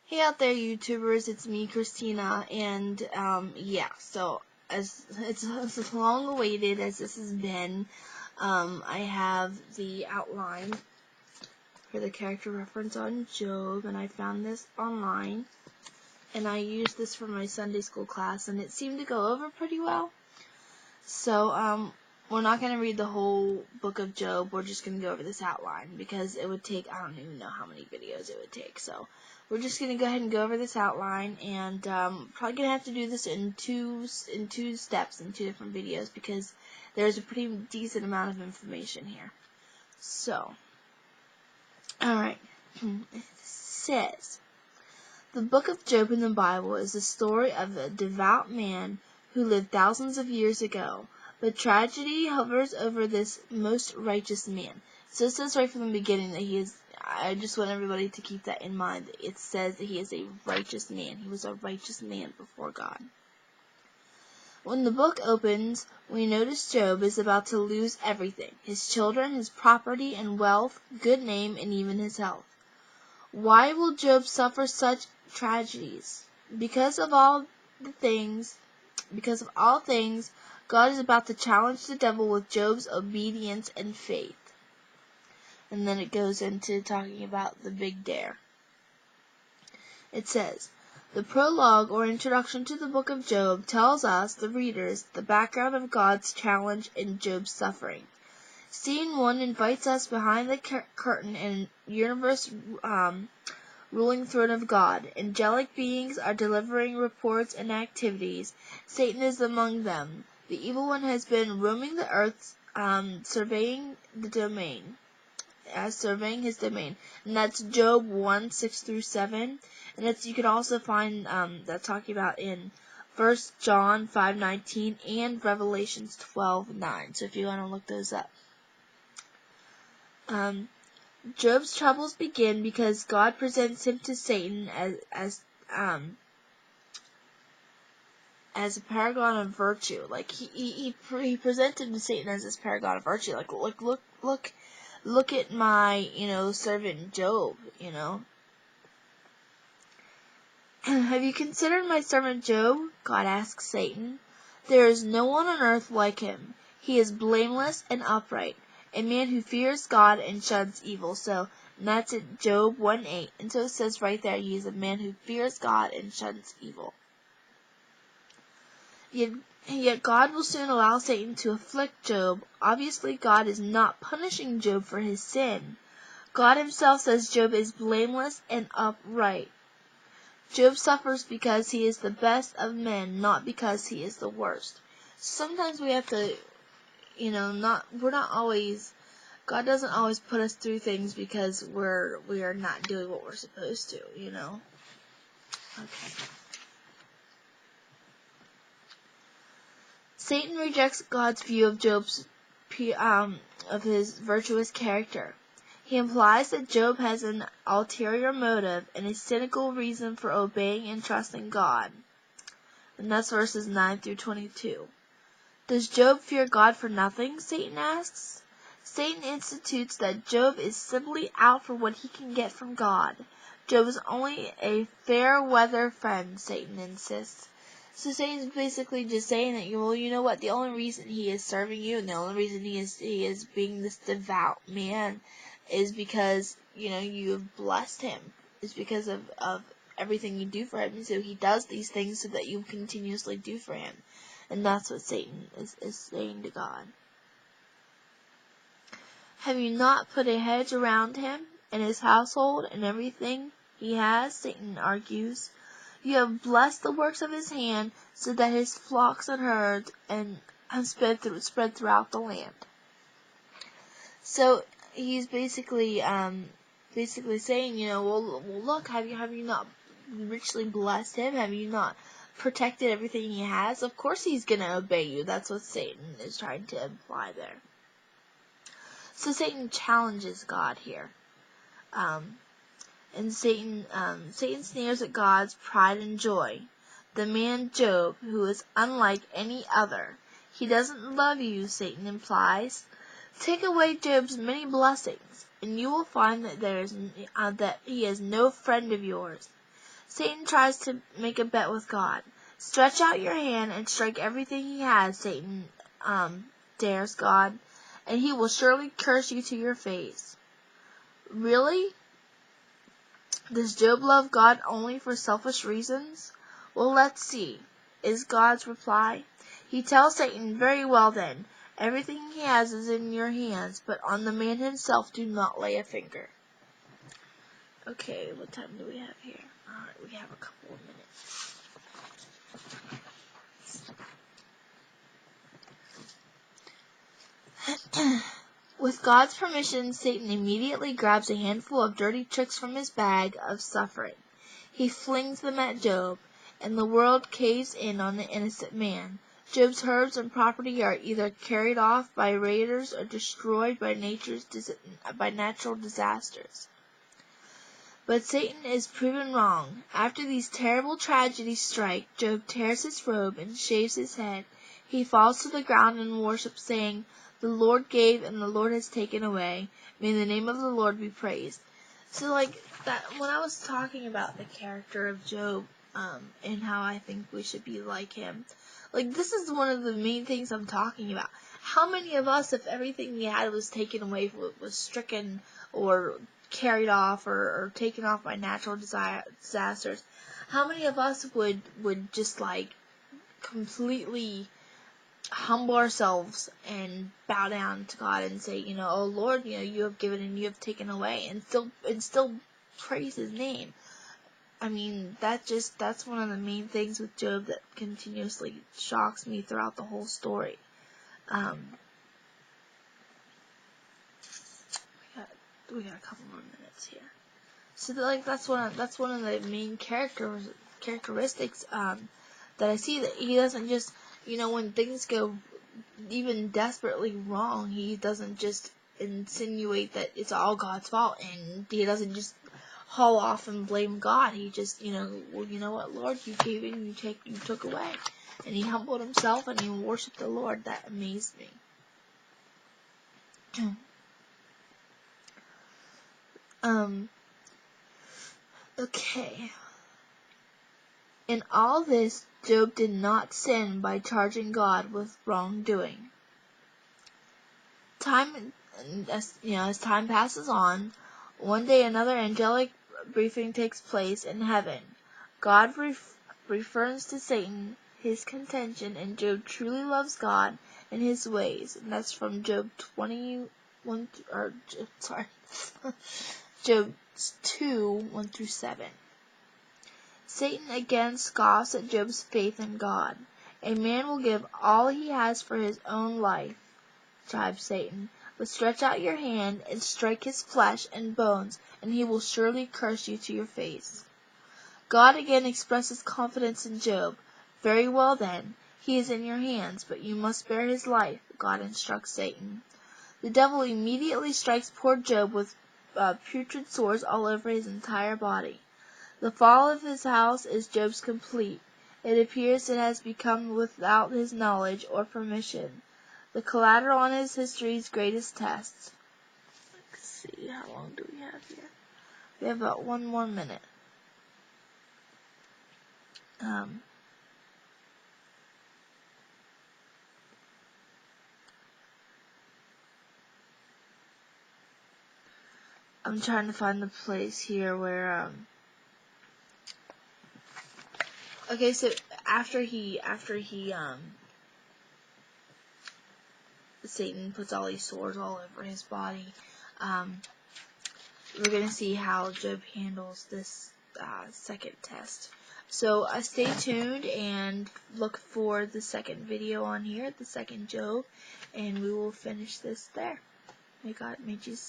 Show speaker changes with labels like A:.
A: Hey out there, YouTubers, it's me, Christina, and, so, as as long awaited as this has been, I have the outline for the character reference on Job, and I found this online, and I used this for my Sunday school class, and it seemed to go over pretty well. So, we're not going to read the whole book of Job, we're just going to go over this outline, because it would take, I don't even know how many videos it would take, so we're just going to go ahead and go over this outline, and probably going to have to do this in two steps, in two different videos, because there's a pretty decent amount of information here. So, alright, it says, the book of Job in the Bible is the story of a devout man who lived thousands of years ago, but tragedy hovers over this most righteous man. So it says right from the beginning that I just want everybody to keep that in mind. It says that he is a righteous man. He was a righteous man before God. When the book opens, we notice Job is about to lose everything: his children, his property and wealth, good name, and even his health. Why will Job suffer such tragedies? Because of all things, God is about to challenge the devil with Job's obedience and faith. And then it goes into talking about the big dare. It says, the prologue or introduction to the book of Job tells us, the readers, the background of God's challenge and Job's suffering. Scene 1 invites us behind the curtain in universe ruling throne of God. Angelic beings are delivering reports and activities. Satan is among them. The evil one has been roaming the earth, surveying his domain. And that's Job 1, 6 through 7. And you can also find that talking about in 1 John 5:19 and Revelations 12:9. So if you want to look those up. Job's troubles begin because God presents him to Satan as a paragon of virtue. Like he presented to Satan as this paragon of virtue. Like look at my servant Job. Have you considered my servant Job? God asks Satan. There is no one on earth like him. He is blameless and upright, a man who fears God and shuns evil. So that's at Job 1:8. And so it says right there, he is a man who fears God and shuns evil. Yet God will soon allow Satan to afflict Job. Obviously, God is not punishing Job for his sin. God himself says Job is blameless and upright. Job suffers because he is the best of men, not because he is the worst. Sometimes we have to, God doesn't always put us through things because we are not doing what we're supposed to, Okay. Satan rejects God's view of Job's of his virtuous character. He implies that Job has an ulterior motive and a cynical reason for obeying and trusting God. And that's verses 9 through 22. Does Job fear God for nothing? Satan asks. Satan institutes that Job is simply out for what he can get from God. Job is only a fair-weather friend, Satan insists. So Satan's basically just saying that, you know what, the only reason he is serving you and the only reason he is being this devout man is because, you have blessed him. It's because of everything you do for him. So he does these things so that you continuously do for him. And that's what Satan is saying to God. Have you not put a hedge around him and his household and everything he has? Satan argues. You have blessed the works of his hand so that his flocks and herds have spread throughout the land. So he's basically saying, well, look, have you not richly blessed him? Have you not protected everything he has? Of course he's going to obey you. That's what Satan is trying to imply there. So Satan challenges God here. And Satan sneers at God's pride and joy. The man Job, who is unlike any other. He doesn't love you, Satan implies. Take away Job's many blessings, and you will find that that he is no friend of yours. Satan tries to make a bet with God. Stretch out your hand and strike everything he has, Satan dares God, and he will surely curse you to your face. Really? Does Job love God only for selfish reasons? Well, let's see, is God's reply. He tells Satan, very well then, everything he has is in your hands, but on the man himself do not lay a finger. Okay, what time do we have here? Alright, we have a couple of minutes. With God's permission, Satan immediately grabs a handful of dirty tricks from his bag of suffering. He flings them at Job, and the world caves in on the innocent man. Job's herds and property are either carried off by raiders or destroyed by natural disasters. But Satan is proven wrong. After these terrible tragedies strike, Job tears his robe and shaves his head. He falls to the ground and worships, saying, "The Lord gave and the Lord has taken away. May the name of the Lord be praised." So that, when I was talking about the character of Job, and how I think we should be like him, this is one of the main things I'm talking about. How many of us, if everything we had was taken away, was stricken or carried off or taken off by natural disasters, how many of us would just completely humble ourselves and bow down to God and say, "Oh Lord, you have given and you have taken away," and still praise his name? I mean, that's one of the main things with Job that continuously shocks me throughout the whole story. We got a couple more minutes here. So that's one of the main characteristics that I see, that he doesn't just, when things go even desperately wrong, he doesn't just insinuate that it's all God's fault, and he doesn't just haul off and blame God. He just, well, you know what, Lord, you gave and you took away. And he humbled himself and he worshiped the Lord. That amazed me. Okay. In all this, Job did not sin by charging God with wrongdoing. As time passes on, one day another angelic briefing takes place in heaven. God refers to Satan his contention, and Job truly loves God and his ways. And that's from Job 2:1-7. Satan again scoffs at Job's faith in God. A man will give all he has for his own life, jibes Satan, but stretch out your hand and strike his flesh and bones, and he will surely curse you to your face. God again expresses confidence in Job. Very well then, he is in your hands, but you must spare his life, God instructs Satan. The devil immediately strikes poor Job with putrid sores all over his entire body. The fall of his house is Job's complete. It appears it has become without his knowledge or permission, the collateral on his history's greatest tests. Let's see, how long do we have here? We have about 1 more minute. I'm trying to find the place here where okay, so after Satan puts all these sores all over his body, we're gonna see how Job handles this second test. So stay tuned and look for the second video on here, the second Job, and we will finish this there. May Jesus